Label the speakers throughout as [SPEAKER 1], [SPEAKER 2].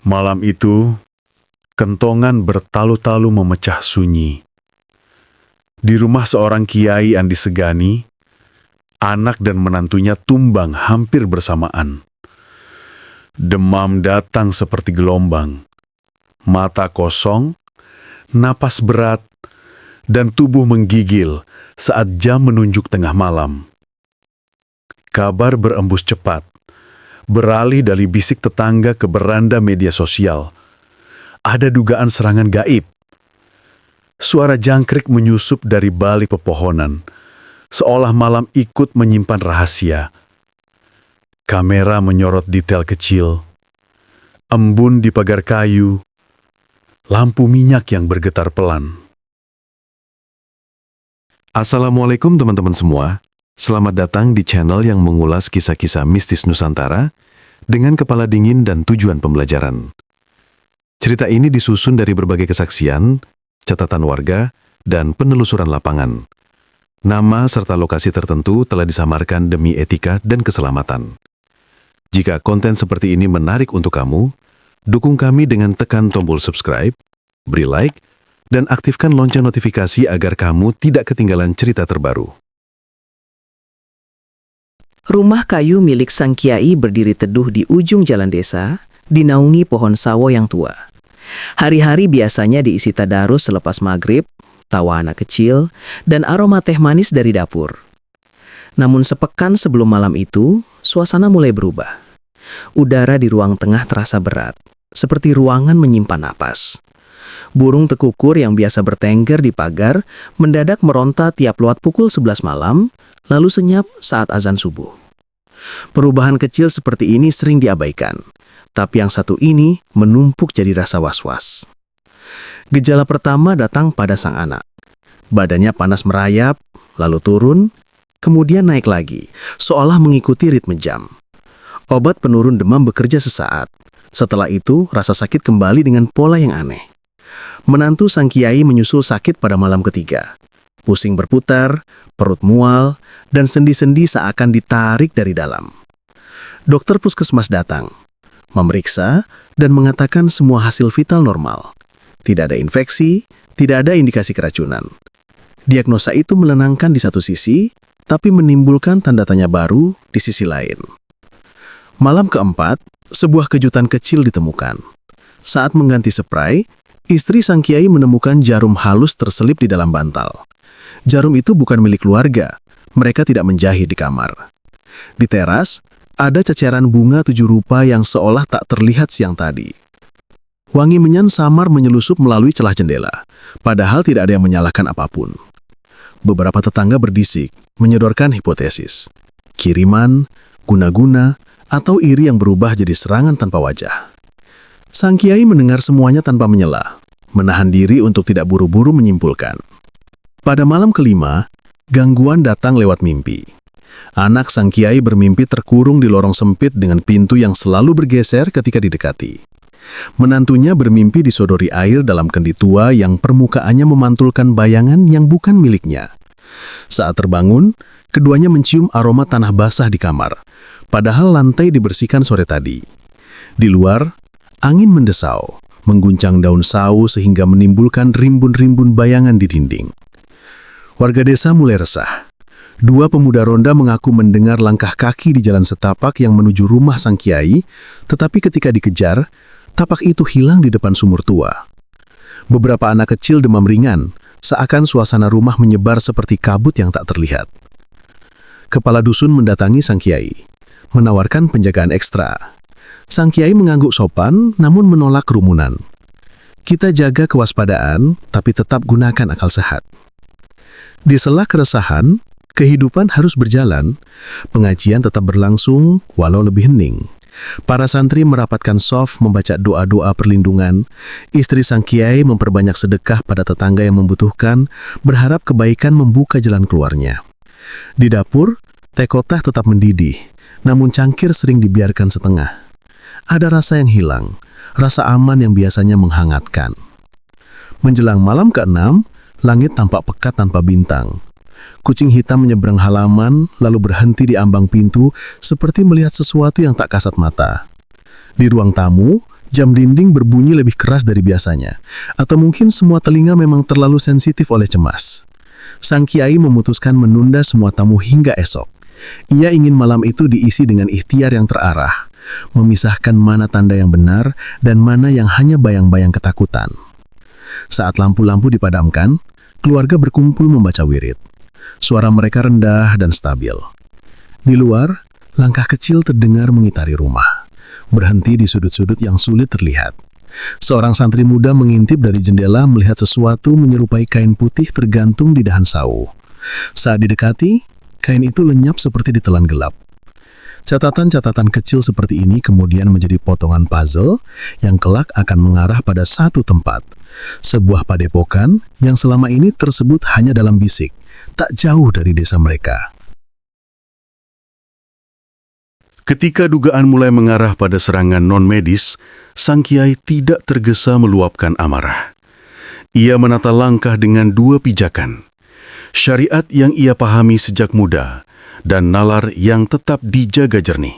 [SPEAKER 1] Malam itu, kentongan bertalu-talu memecah sunyi. Di rumah seorang kiai Andi Segani, anak dan menantunya tumbang hampir bersamaan. Demam datang seperti gelombang, mata kosong, napas berat, dan tubuh menggigil saat jam menunjuk tengah malam. Kabar berembus cepat, beralih dari bisik tetangga ke beranda media sosial. Ada dugaan serangan gaib. Suara jangkrik menyusup dari balik pepohonan, seolah malam ikut menyimpan rahasia. Kamera menyorot detail kecil, embun di pagar kayu, lampu minyak yang bergetar pelan.
[SPEAKER 2] Assalamualaikum teman-teman semua. Selamat datang di channel yang mengulas kisah-kisah mistis Nusantara dengan kepala dingin dan tujuan pembelajaran. Cerita ini disusun dari berbagai kesaksian, catatan warga, dan penelusuran lapangan. Nama serta lokasi tertentu telah disamarkan demi etika dan keselamatan. Jika konten seperti ini menarik untuk kamu, dukung kami dengan tekan tombol subscribe, beri like, dan aktifkan lonceng notifikasi agar kamu tidak ketinggalan cerita terbaru.
[SPEAKER 3] Rumah kayu milik sang kiai berdiri teduh di ujung jalan desa, dinaungi pohon sawo yang tua. Hari-hari biasanya diisi tadarus selepas maghrib, tawa anak kecil, dan aroma teh manis dari dapur. Namun sepekan sebelum malam itu, suasana mulai berubah. Udara di ruang tengah terasa berat, seperti ruangan menyimpan napas. Burung tekukur yang biasa bertengger di pagar mendadak meronta tiap lewat pukul 11 malam, lalu senyap saat azan subuh. Perubahan kecil seperti ini sering diabaikan, tapi yang satu ini menumpuk jadi rasa was-was. Gejala pertama datang pada sang anak. Badannya panas merayap, lalu turun, kemudian naik lagi, seolah mengikuti ritme jam. Obat penurun demam bekerja sesaat. Setelah itu, rasa sakit kembali dengan pola yang aneh. Menantu sang kiai menyusul sakit pada malam ketiga. Pusing berputar, perut mual, dan sendi-sendi seakan ditarik dari dalam. Dokter puskesmas datang, memeriksa, dan mengatakan semua hasil vital normal. Tidak ada infeksi, tidak ada indikasi keracunan. Diagnosa itu menenangkan di satu sisi, tapi menimbulkan tanda tanya baru di sisi lain. Malam keempat, sebuah kejutan kecil ditemukan. Saat mengganti spray, istri sang kiai menemukan jarum halus terselip di dalam bantal. Jarum itu bukan milik keluarga, mereka tidak menjahit di kamar. Di teras, ada ceceran bunga 7 rupa yang seolah tak terlihat siang tadi. Wangi menyan samar menyelusup melalui celah jendela, padahal tidak ada yang menyalahkan apapun. Beberapa tetangga berdisik, menyodorkan hipotesis. Kiriman, guna-guna, atau iri yang berubah jadi serangan tanpa wajah. Sang kiai mendengar semuanya tanpa menyela, menahan diri untuk tidak buru-buru menyimpulkan. Pada malam kelima, gangguan datang lewat mimpi. Anak sang kiai bermimpi terkurung di lorong sempit dengan pintu yang selalu bergeser ketika didekati. Menantunya bermimpi disodori air dalam kendi tua yang permukaannya memantulkan bayangan yang bukan miliknya. Saat terbangun, keduanya mencium aroma tanah basah di kamar, padahal lantai dibersihkan sore tadi. Di luar, angin mendesau, mengguncang daun sawo sehingga menimbulkan rimbun-rimbun bayangan di dinding. Warga desa mulai resah. 2 pemuda ronda mengaku mendengar langkah kaki di jalan setapak yang menuju rumah sang kiai, tetapi ketika dikejar, tapak itu hilang di depan sumur tua. Beberapa anak kecil demam ringan, seakan suasana rumah menyebar seperti kabut yang tak terlihat. Kepala dusun mendatangi sang kiai, menawarkan penjagaan ekstra. Sang kiai mengangguk sopan, namun menolak kerumunan. Kita jaga kewaspadaan, tapi tetap gunakan akal sehat. Di sela keresahan, kehidupan harus berjalan. Pengajian tetap berlangsung, walau lebih hening. Para santri merapatkan shaf membaca doa-doa perlindungan. Istri sang kiai memperbanyak sedekah pada tetangga yang membutuhkan, berharap kebaikan membuka jalan keluarnya. Di dapur, teh koteh tetap mendidih, namun cangkir sering dibiarkan setengah. Ada rasa yang hilang, rasa aman yang biasanya menghangatkan. Menjelang malam ke-6, langit tampak pekat tanpa bintang. Kucing hitam menyeberang halaman, lalu berhenti di ambang pintu, seperti melihat sesuatu yang tak kasat mata. Di ruang tamu,
[SPEAKER 4] Jam dinding berbunyi lebih keras dari biasanya, atau mungkin semua telinga memang terlalu sensitif oleh cemas. Sang kiai memutuskan menunda semua tamu hingga esok. Ia ingin malam itu diisi dengan ikhtiar yang terarah, memisahkan mana tanda yang benar dan mana yang hanya bayang-bayang ketakutan. Saat lampu-lampu dipadamkan, keluarga berkumpul membaca wirid. Suara mereka rendah dan stabil. Di luar, langkah kecil terdengar mengitari rumah, berhenti di sudut-sudut yang sulit terlihat. Seorang santri muda mengintip dari jendela melihat sesuatu menyerupai kain putih tergantung di dahan sawu. Saat didekati, kain itu lenyap seperti ditelan gelap. Catatan-catatan kecil seperti ini kemudian menjadi potongan puzzle yang kelak akan mengarah pada satu tempat. Sebuah padepokan yang selama ini tersebut hanya dalam bisik, tak jauh dari desa mereka.
[SPEAKER 1] Ketika dugaan mulai mengarah pada serangan non-medis, sang kiai tidak tergesa meluapkan amarah. Ia menata langkah dengan dua pijakan. Syariat yang ia pahami sejak muda, dan nalar yang tetap dijaga jernih.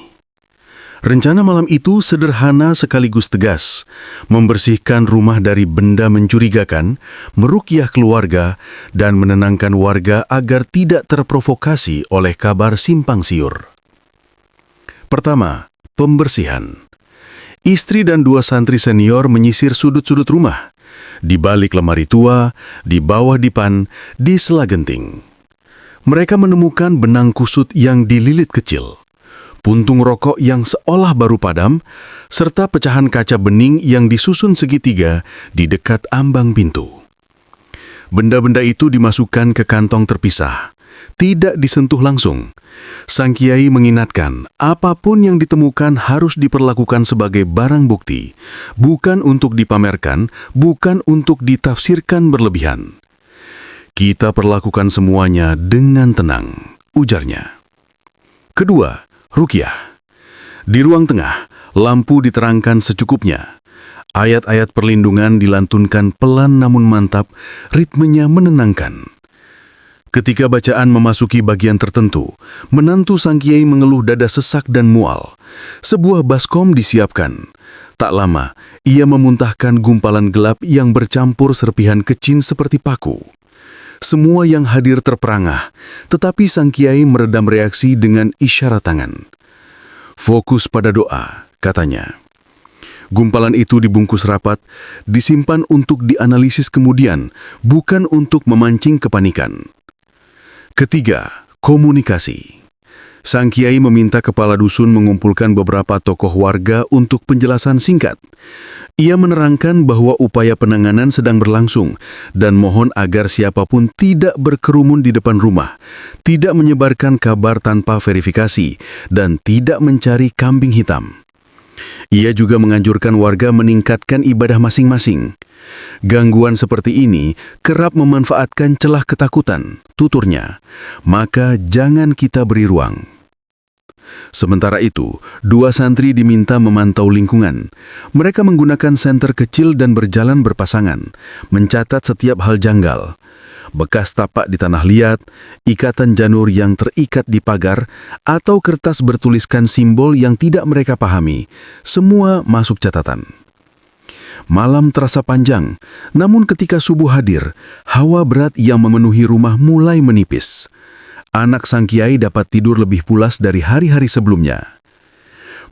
[SPEAKER 1] Rencana malam itu sederhana sekaligus tegas, membersihkan rumah dari benda mencurigakan, meruqyah keluarga, dan menenangkan warga agar tidak terprovokasi oleh kabar simpang siur. Pertama, pembersihan. Istri dan dua santri senior menyisir sudut-sudut rumah, di balik lemari tua, di bawah dipan, di sela genting. Mereka menemukan benang kusut yang dililit kecil, puntung rokok yang seolah baru padam, serta pecahan kaca bening yang disusun segitiga di dekat ambang pintu. Benda-benda itu dimasukkan ke kantong terpisah, tidak disentuh langsung. Sang kiai mengingatkan, apapun yang ditemukan harus diperlakukan sebagai barang bukti, bukan untuk dipamerkan, bukan untuk ditafsirkan berlebihan. Kita perlakukan semuanya dengan tenang, ujarnya. Kedua, ruqyah. Di ruang tengah, lampu diterangkan secukupnya. Ayat-ayat perlindungan dilantunkan pelan namun mantap, ritmenya menenangkan. Ketika bacaan memasuki bagian tertentu, menantu sang kiai mengeluh dada sesak dan mual. Sebuah baskom disiapkan. Tak lama, ia memuntahkan gumpalan gelap yang bercampur serpihan kecil seperti paku. Semua yang hadir terperangah, tetapi sang kiai meredam reaksi dengan isyarat tangan. Fokus pada doa, katanya. Gumpalan itu dibungkus rapat, disimpan untuk dianalisis kemudian, bukan untuk memancing kepanikan. Ketiga, komunikasi. Sang kiai meminta kepala dusun mengumpulkan beberapa tokoh warga untuk penjelasan singkat. Ia menerangkan bahwa upaya penanganan sedang berlangsung dan mohon agar siapapun tidak berkerumun di depan rumah, tidak menyebarkan kabar tanpa verifikasi, dan tidak mencari kambing hitam. Ia juga menganjurkan warga meningkatkan ibadah masing-masing. Gangguan seperti ini kerap memanfaatkan celah ketakutan, tuturnya. Maka jangan kita beri ruang. Sementara itu, dua santri diminta memantau lingkungan. Mereka menggunakan senter kecil dan berjalan berpasangan, mencatat setiap hal janggal. Bekas tapak di tanah liat, ikatan janur yang terikat di pagar, atau kertas bertuliskan simbol yang tidak mereka pahami, semua masuk catatan. Malam terasa panjang, namun ketika subuh hadir, hawa berat yang memenuhi rumah mulai menipis. Anak sang kiai dapat tidur lebih pulas dari hari-hari sebelumnya.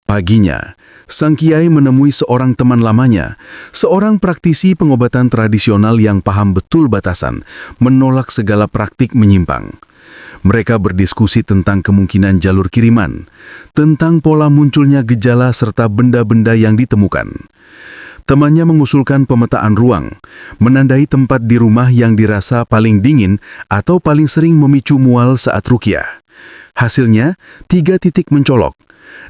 [SPEAKER 1] Paginya, sang kiai menemui seorang teman lamanya, seorang praktisi pengobatan tradisional yang paham betul batasan, menolak segala praktik menyimpang. Mereka berdiskusi tentang kemungkinan jalur kiriman, tentang pola munculnya gejala serta benda-benda yang ditemukan. Temannya mengusulkan pemetaan ruang, menandai tempat di rumah yang dirasa paling dingin atau paling sering memicu mual saat ruqyah. Hasilnya, 3 titik mencolok.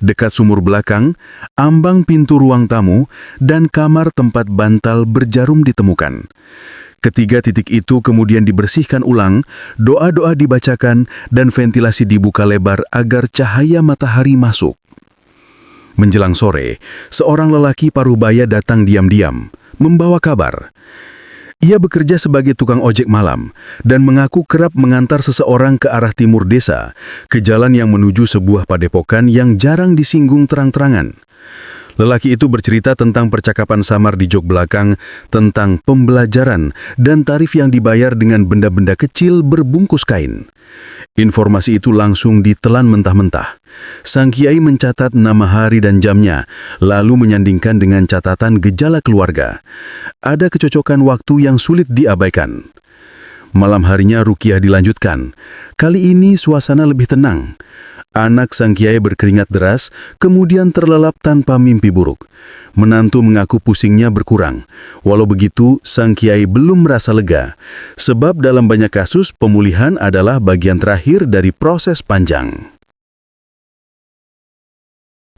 [SPEAKER 1] Dekat sumur belakang, ambang pintu ruang tamu, dan kamar tempat bantal berjarum ditemukan. Ketiga titik itu kemudian dibersihkan ulang, doa-doa dibacakan, dan ventilasi dibuka lebar agar cahaya matahari masuk. Menjelang sore, seorang lelaki parubaya datang diam-diam, membawa kabar. Ia bekerja sebagai tukang ojek malam dan mengaku kerap mengantar seseorang ke arah timur desa, ke jalan yang menuju sebuah padepokan yang jarang disinggung terang-terangan. Lelaki itu bercerita tentang percakapan samar di jok belakang tentang pembelajaran dan tarif yang dibayar dengan benda-benda kecil berbungkus kain. Informasi itu langsung ditelan mentah-mentah. Sang kiai mencatat nama hari dan jamnya, lalu menyandingkan dengan catatan gejala keluarga. Ada kecocokan waktu yang sulit diabaikan. Malam harinya ruqyah dilanjutkan. Kali ini suasana lebih tenang. Anak sang kiai berkeringat deras, kemudian terlelap tanpa mimpi buruk. Menantu mengaku pusingnya berkurang. Walau begitu, sang kiai belum merasa lega. Sebab dalam banyak kasus, pemulihan adalah bagian terakhir dari proses panjang.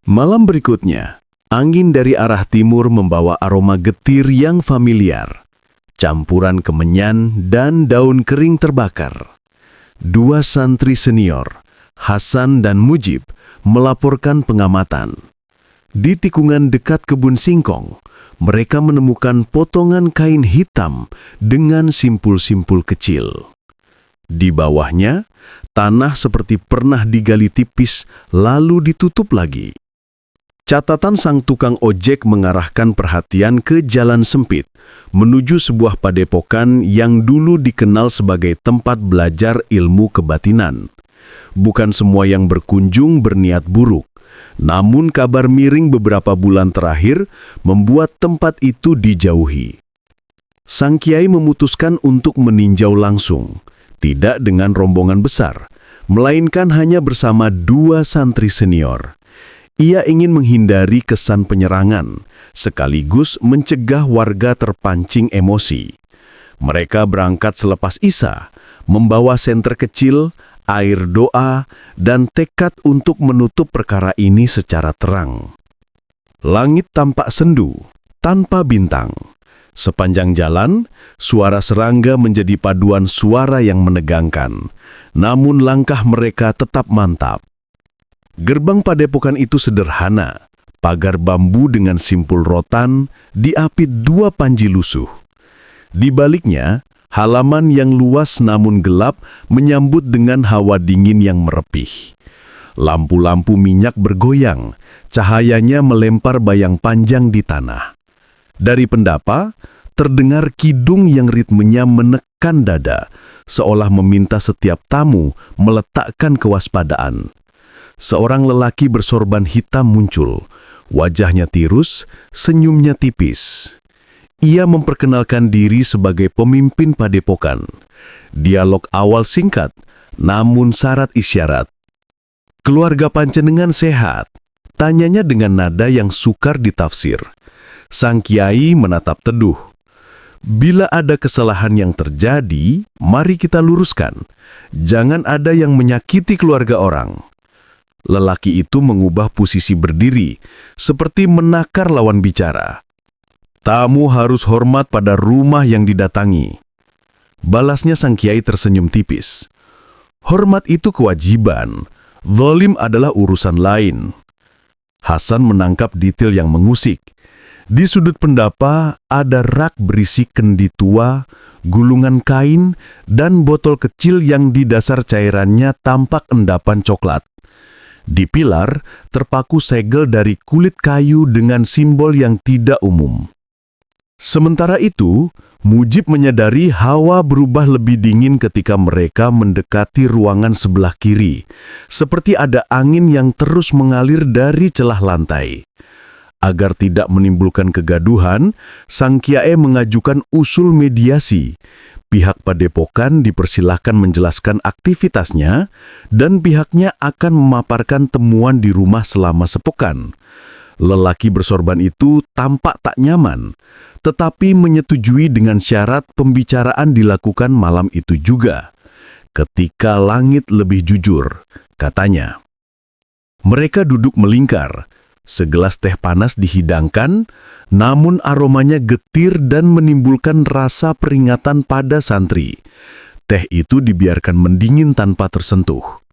[SPEAKER 2] Malam berikutnya, angin dari arah timur membawa aroma getir yang familiar. Campuran kemenyan dan daun kering terbakar. Dua santri senior, Hasan dan Mujib, melaporkan pengamatan. Di tikungan dekat kebun singkong, mereka menemukan potongan kain hitam dengan simpul-simpul kecil. Di bawahnya, tanah seperti pernah digali tipis lalu ditutup lagi. Catatan sang tukang ojek mengarahkan perhatian ke jalan sempit menuju sebuah padepokan yang dulu dikenal sebagai tempat belajar ilmu kebatinan. Bukan semua yang berkunjung berniat buruk, namun kabar miring beberapa bulan terakhir membuat tempat itu dijauhi. Sang kiai memutuskan untuk meninjau langsung, tidak dengan rombongan besar, melainkan hanya bersama dua santri senior. Ia ingin menghindari kesan penyerangan, sekaligus mencegah warga terpancing emosi. Mereka berangkat selepas Isya, membawa senter kecil, air doa, dan tekad untuk menutup perkara ini secara terang. Langit tampak sendu, tanpa bintang. Sepanjang jalan, suara serangga menjadi paduan suara yang menegangkan. Namun langkah mereka tetap mantap. Gerbang padepokan itu sederhana, pagar bambu dengan simpul rotan, diapit dua panji lusuh. Di baliknya, halaman yang luas namun gelap menyambut dengan hawa dingin yang merepih. Lampu-lampu minyak bergoyang, cahayanya melempar bayang panjang di tanah. Dari pendapa, terdengar kidung yang ritmenya menekan dada, seolah meminta setiap tamu meletakkan kewaspadaan. Seorang lelaki bersorban hitam muncul, wajahnya tirus, senyumnya tipis. Ia memperkenalkan diri sebagai pemimpin padepokan. Dialog awal singkat, namun syarat isyarat. "Keluarga panjenengan sehat?" tanyanya dengan nada yang sukar ditafsir. Sang kiai menatap teduh. "Bila ada kesalahan yang terjadi, mari kita luruskan. Jangan ada yang menyakiti keluarga orang." Lelaki itu mengubah posisi berdiri, seperti menakar lawan bicara. "Tamu harus hormat pada rumah yang didatangi." Balasnya sang kiai tersenyum tipis. "Hormat itu kewajiban, zalim adalah urusan lain." Hasan menangkap detail yang mengusik. Di sudut pendapa ada rak berisi kendi tua, gulungan kain, dan botol kecil yang di dasar cairannya tampak endapan coklat. Di pilar terpaku segel dari kulit kayu dengan simbol yang tidak umum. Sementara itu, Mujib menyadari hawa berubah lebih dingin ketika mereka mendekati ruangan sebelah kiri, seperti ada angin yang terus mengalir dari celah lantai. Agar tidak menimbulkan kegaduhan, sang kiai mengajukan usul mediasi. Pihak padepokan dipersilahkan menjelaskan aktivitasnya, dan pihaknya akan memaparkan temuan di rumah selama sepekan. Lelaki bersorban itu tampak tak nyaman, tetapi menyetujui dengan syarat pembicaraan dilakukan malam itu juga. Ketika langit lebih jujur, katanya. Mereka duduk melingkar. Segelas teh panas dihidangkan, namun aromanya getir dan menimbulkan rasa peringatan pada santri. Teh itu dibiarkan mendingin tanpa tersentuh.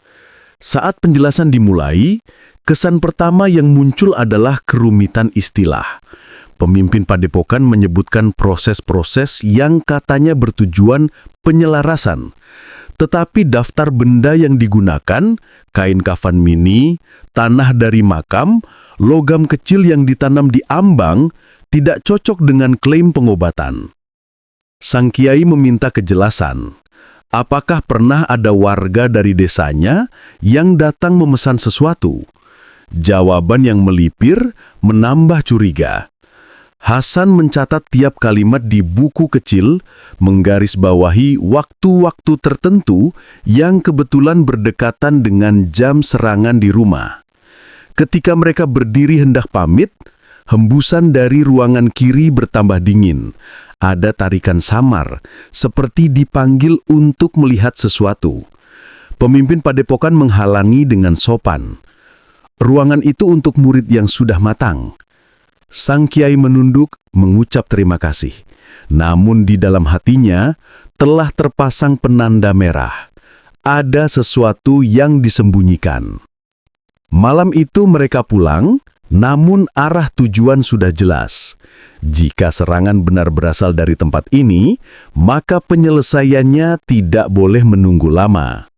[SPEAKER 2] Saat penjelasan dimulai, kesan pertama yang muncul adalah kerumitan istilah. Pemimpin padepokan menyebutkan proses-proses yang katanya bertujuan penyelarasan.
[SPEAKER 1] Tetapi daftar benda yang digunakan, kain kafan mini, tanah dari makam, logam kecil yang ditanam di ambang, tidak cocok dengan klaim pengobatan. Sang kiai meminta kejelasan. Apakah pernah ada warga dari desanya yang datang memesan sesuatu? Jawaban yang melipir menambah curiga. Hasan mencatat tiap kalimat di buku kecil, menggarisbawahi waktu-waktu tertentu yang kebetulan berdekatan dengan jam serangan di rumah. Ketika mereka berdiri hendak pamit, hembusan dari ruangan kiri bertambah dingin. Ada tarikan samar, seperti dipanggil untuk melihat sesuatu. Pemimpin padepokan menghalangi dengan sopan. Ruangan itu untuk murid yang sudah matang. Sang kiai menunduk, mengucap terima kasih. Namun di dalam hatinya telah terpasang penanda merah. Ada sesuatu yang disembunyikan. Malam itu mereka pulang, namun arah tujuan sudah jelas. Jika serangan benar berasal dari tempat ini, maka penyelesaiannya tidak boleh menunggu lama.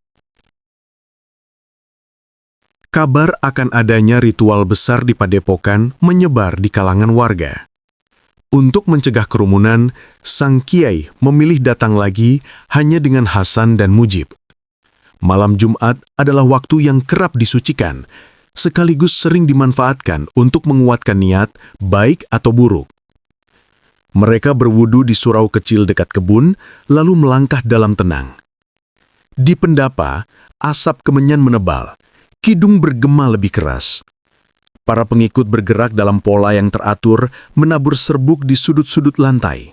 [SPEAKER 2] Kabar akan adanya ritual besar di padepokan menyebar di kalangan warga. Untuk mencegah kerumunan, sang kiai memilih datang lagi hanya dengan Hasan dan Mujib. Malam Jumat adalah waktu yang kerap disucikan, sekaligus sering dimanfaatkan untuk menguatkan niat, baik atau buruk. Mereka berwudu di surau kecil dekat kebun, lalu melangkah dalam tenang. Di pendapa, asap kemenyan menebal. Kidung bergema lebih keras. Para pengikut bergerak dalam pola yang teratur, menabur serbuk di sudut-sudut lantai.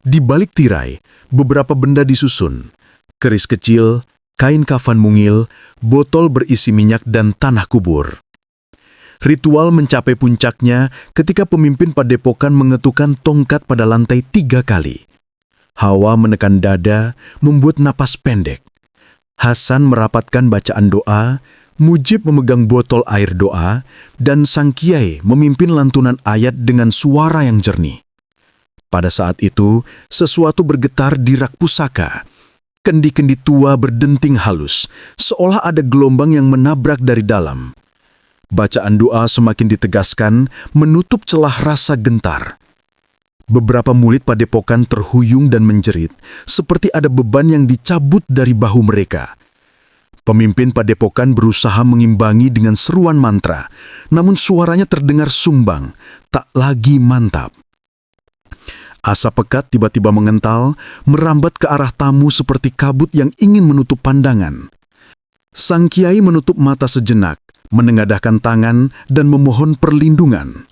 [SPEAKER 2] Di balik tirai, beberapa benda disusun. Keris kecil, kain kafan mungil, botol berisi minyak dan tanah kubur. Ritual mencapai puncaknya ketika pemimpin padepokan mengetukkan tongkat pada lantai 3 kali. Hawa menekan dada, membuat napas pendek. Hasan merapatkan bacaan doa, Mujib memegang botol air doa, dan sang kiai memimpin lantunan ayat dengan suara yang jernih. Pada saat itu, sesuatu bergetar di rak pusaka. Kendi-kendi tua berdenting halus, seolah ada gelombang yang menabrak dari dalam. Bacaan doa semakin ditegaskan, menutup celah rasa gentar. Beberapa murid padepokan terhuyung dan menjerit, seperti ada beban yang dicabut dari bahu mereka. Pemimpin padepokan berusaha mengimbangi dengan seruan mantra, namun suaranya terdengar sumbang, tak lagi mantap. Asap pekat tiba-tiba mengental, merambat ke arah tamu seperti kabut yang ingin menutup pandangan. Sang kiai menutup mata sejenak, menengadahkan tangan dan memohon perlindungan.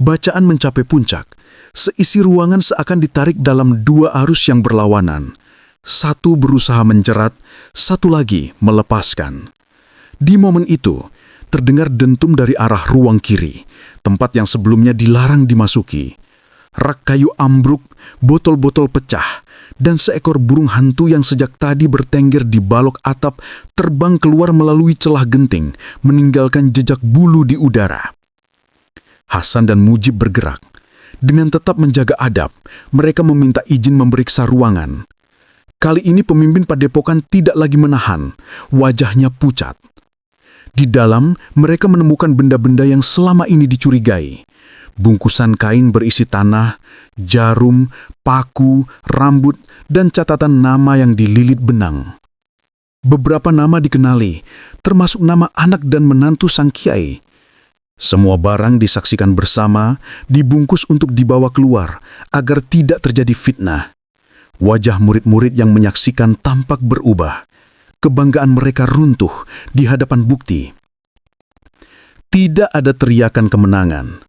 [SPEAKER 2] Bacaan mencapai puncak, seisi ruangan seakan ditarik dalam dua arus yang berlawanan. Satu berusaha menjerat, satu lagi melepaskan. Di momen itu, terdengar dentum dari arah ruang kiri, tempat yang sebelumnya dilarang dimasuki. Rak kayu ambruk, botol-botol pecah, dan seekor burung hantu yang sejak tadi bertengger di balok atap terbang keluar melalui celah genting, meninggalkan jejak bulu di udara. Hasan dan Mujib bergerak. Dengan tetap menjaga adab, mereka meminta izin memeriksa ruangan. Kali ini pemimpin padepokan tidak lagi menahan, wajahnya pucat. Di dalam, mereka menemukan benda-benda yang selama ini dicurigai. Bungkusan kain berisi tanah, jarum, paku, rambut, dan catatan nama yang dililit benang. Beberapa nama dikenali, termasuk nama anak dan menantu sang kiai. Semua barang disaksikan bersama, dibungkus untuk dibawa keluar, agar tidak terjadi fitnah. Wajah murid-murid yang menyaksikan tampak berubah. Kebanggaan mereka runtuh di hadapan bukti. Tidak ada teriakan kemenangan.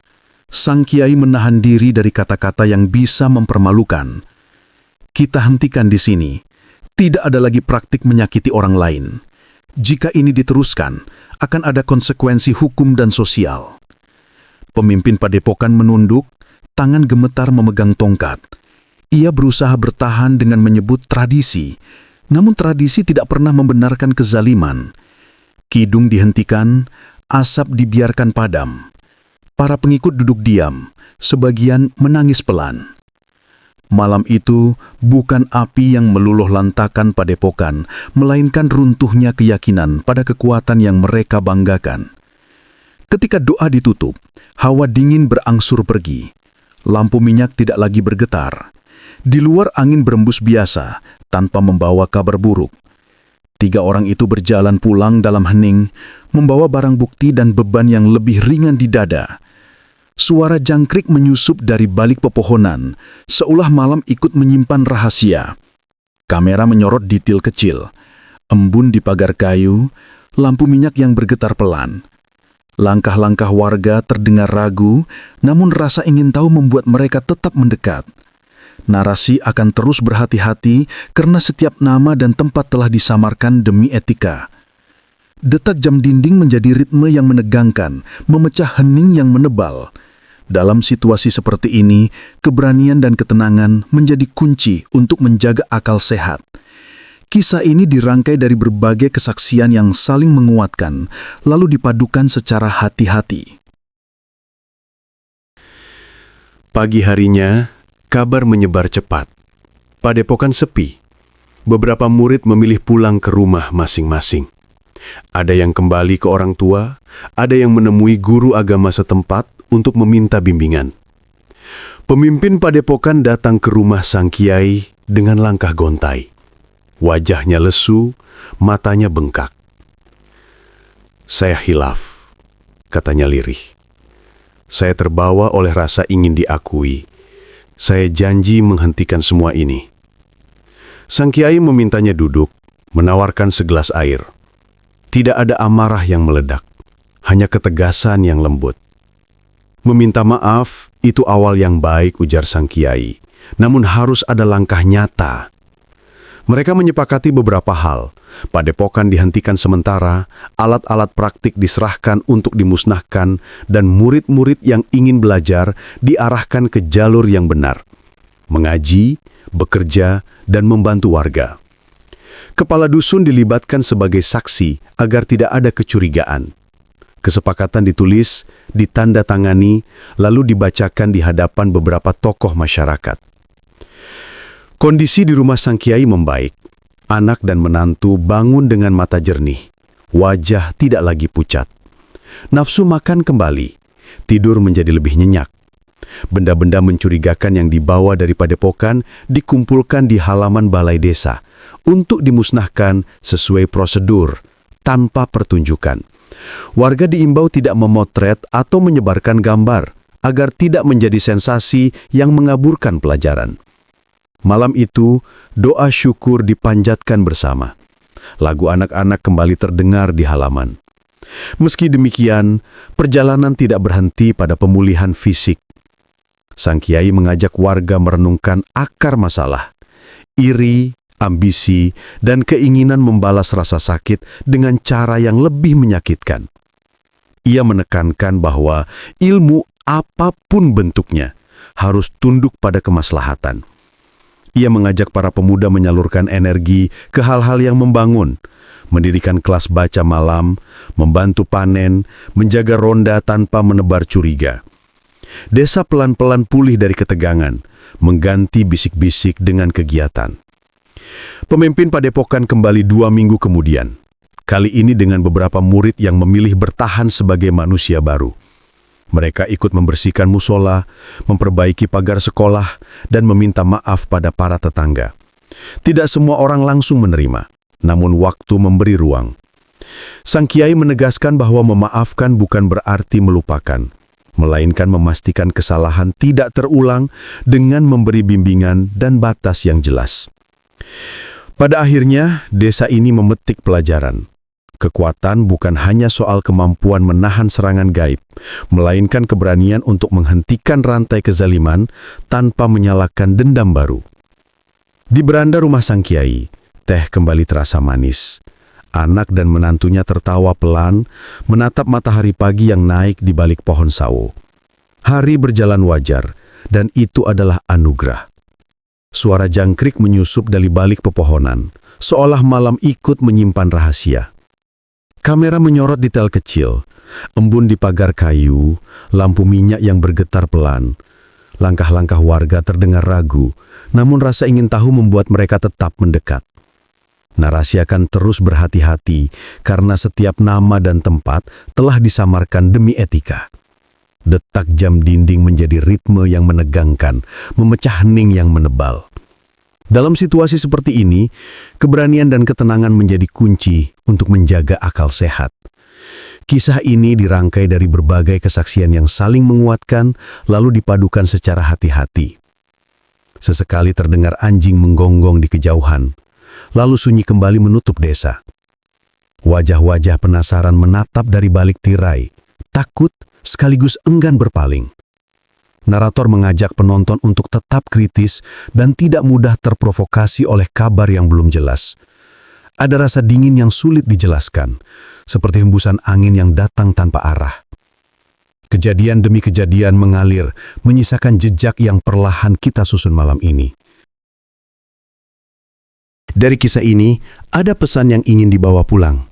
[SPEAKER 2] Sang kiai menahan diri dari kata-kata yang bisa mempermalukan. Kita hentikan di sini. Tidak ada lagi praktik menyakiti orang lain. Jika ini diteruskan, akan ada konsekuensi hukum dan sosial. Pemimpin padepokan menunduk, tangan gemetar memegang tongkat. Ia berusaha bertahan dengan menyebut tradisi, namun tradisi tidak pernah membenarkan kezaliman. Kidung dihentikan, asap dibiarkan padam. Para pengikut duduk diam, sebagian menangis pelan.
[SPEAKER 1] Malam itu bukan api yang meluluh lantakan padepokan, melainkan runtuhnya keyakinan pada kekuatan yang mereka banggakan. Ketika doa ditutup, hawa dingin berangsur pergi. Lampu minyak tidak lagi bergetar. Di luar angin berembus biasa, tanpa membawa kabar buruk. 3 orang itu berjalan pulang dalam hening, membawa barang bukti dan beban yang lebih ringan di dada. Suara jangkrik menyusup dari balik pepohonan, seolah malam ikut menyimpan rahasia. Kamera menyorot detail kecil, embun di pagar kayu, lampu minyak yang bergetar pelan. Langkah-langkah warga terdengar ragu, namun rasa ingin tahu membuat mereka tetap mendekat. Narasi akan terus berhati-hati karena setiap nama dan tempat telah disamarkan demi etika. Detak jam dinding menjadi ritme yang menegangkan, memecah hening yang menebal. Dalam situasi seperti ini, keberanian dan ketenangan menjadi kunci untuk menjaga akal sehat. Kisah ini dirangkai dari berbagai kesaksian yang saling menguatkan, lalu dipadukan secara hati-hati.
[SPEAKER 2] Pagi harinya, kabar menyebar cepat. Padepokan sepi. Beberapa murid memilih pulang ke rumah masing-masing. Ada yang kembali ke orang tua, ada yang menemui guru agama setempat untuk meminta bimbingan. Pemimpin padepokan datang ke rumah sang kiai dengan langkah gontai. Wajahnya lesu, matanya bengkak. "Saya hilaf," katanya lirih. "Saya terbawa oleh rasa ingin diakui. Saya janji menghentikan semua ini." Sang kiai memintanya duduk, menawarkan segelas air. Tidak ada amarah yang meledak, hanya ketegasan yang lembut. "Meminta maaf itu awal yang baik," ujar sang kiai. "Namun harus ada langkah nyata." Mereka menyepakati beberapa hal. Padepokan dihentikan sementara, alat-alat praktik diserahkan untuk dimusnahkan, dan murid-murid yang ingin belajar diarahkan ke jalur yang benar. Mengaji, bekerja, dan membantu warga. Kepala dusun dilibatkan sebagai saksi agar tidak ada kecurigaan. Kesepakatan ditulis, ditandatangani, lalu dibacakan di hadapan beberapa tokoh masyarakat. Kondisi di rumah sang kiai membaik. Anak dan menantu bangun dengan mata jernih. Wajah tidak lagi pucat. Nafsu makan kembali. Tidur menjadi lebih nyenyak. Benda-benda mencurigakan yang dibawa dari padepokan dikumpulkan di halaman balai desa untuk dimusnahkan sesuai prosedur, tanpa pertunjukan. Warga diimbau tidak memotret atau menyebarkan gambar agar tidak menjadi sensasi yang mengaburkan pelajaran. Malam itu, doa syukur dipanjatkan bersama. Lagu anak-anak kembali terdengar di halaman. Meski demikian, perjalanan tidak berhenti pada pemulihan fisik. Sang kiai mengajak warga merenungkan akar masalah, iri, ambisi, dan keinginan membalas rasa sakit dengan cara yang lebih menyakitkan. Ia menekankan bahwa ilmu apapun bentuknya harus tunduk pada kemaslahatan. Ia mengajak para pemuda menyalurkan energi ke hal-hal yang membangun, mendirikan kelas baca malam, membantu panen, menjaga ronda tanpa menebar curiga. Desa pelan-pelan pulih dari ketegangan, mengganti bisik-bisik dengan kegiatan. Pemimpin padepokan kembali 2 minggu kemudian. Kali ini dengan beberapa murid yang memilih bertahan sebagai manusia baru. Mereka ikut membersihkan musola, memperbaiki pagar sekolah, dan meminta maaf pada para tetangga. Tidak semua orang langsung menerima, namun waktu memberi ruang. Sang kiai menegaskan bahwa memaafkan bukan berarti melupakan, melainkan memastikan kesalahan tidak terulang dengan memberi bimbingan dan batas yang jelas. Pada akhirnya, desa ini memetik pelajaran. Kekuatan bukan hanya soal kemampuan menahan serangan gaib, melainkan keberanian untuk menghentikan rantai kezaliman tanpa menyalakan dendam baru. Di beranda rumah sang kiai, teh kembali terasa manis. Anak dan menantunya tertawa pelan, menatap matahari pagi yang naik di balik pohon sawo. Hari berjalan wajar, dan itu adalah anugerah. Suara jangkrik menyusup dari balik pepohonan, seolah malam ikut menyimpan rahasia. Kamera menyorot detail kecil, embun di pagar kayu, lampu minyak yang bergetar pelan. Langkah-langkah warga terdengar ragu, namun rasa ingin tahu membuat mereka tetap mendekat. Narasi akan terus berhati-hati karena setiap nama dan tempat telah disamarkan demi etika. Detak jam dinding menjadi ritme yang menegangkan, memecah hening yang menebal. Dalam situasi seperti ini, keberanian dan ketenangan menjadi kunci untuk menjaga akal sehat. Kisah ini dirangkai dari berbagai kesaksian yang saling menguatkan, lalu dipadukan secara hati-hati. Sesekali terdengar anjing menggonggong di kejauhan, lalu sunyi kembali menutup desa. Wajah-wajah penasaran menatap dari balik tirai, takut sekaligus enggan berpaling. Narator mengajak penonton untuk tetap kritis dan tidak mudah terprovokasi oleh kabar yang belum jelas. Ada rasa dingin yang sulit dijelaskan, seperti hembusan angin yang datang tanpa arah. Kejadian demi kejadian mengalir, menyisakan jejak yang perlahan kita susun malam ini. Dari kisah ini, ada pesan yang ingin dibawa pulang.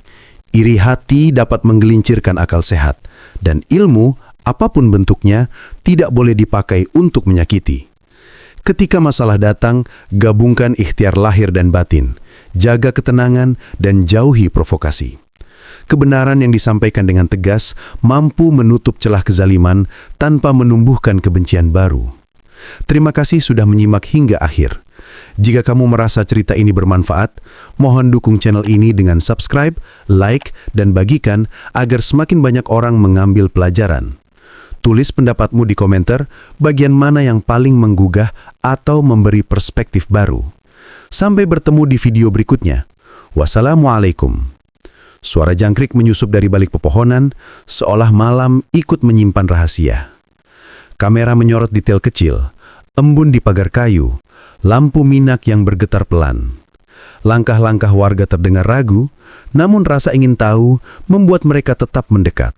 [SPEAKER 2] Iri hati dapat menggelincirkan akal sehat, dan ilmu, apapun bentuknya, tidak boleh dipakai untuk menyakiti. Ketika masalah datang, gabungkan ikhtiar lahir dan batin, jaga ketenangan, dan jauhi provokasi. Kebenaran yang disampaikan dengan tegas mampu menutup celah kezaliman tanpa menumbuhkan kebencian baru. Terima kasih sudah menyimak hingga akhir. Jika kamu merasa cerita ini bermanfaat, mohon dukung channel ini dengan subscribe, like, dan bagikan agar semakin banyak orang mengambil pelajaran. Tulis pendapatmu di komentar bagian mana yang paling menggugah atau memberi perspektif baru. Sampai bertemu di video berikutnya. Wassalamualaikum. Suara jangkrik menyusup dari balik pepohonan, seolah malam ikut menyimpan rahasia. Kamera menyorot detail kecil, embun di pagar kayu, lampu minak yang bergetar pelan. Langkah-langkah warga terdengar ragu, namun rasa ingin tahu membuat mereka tetap mendekat.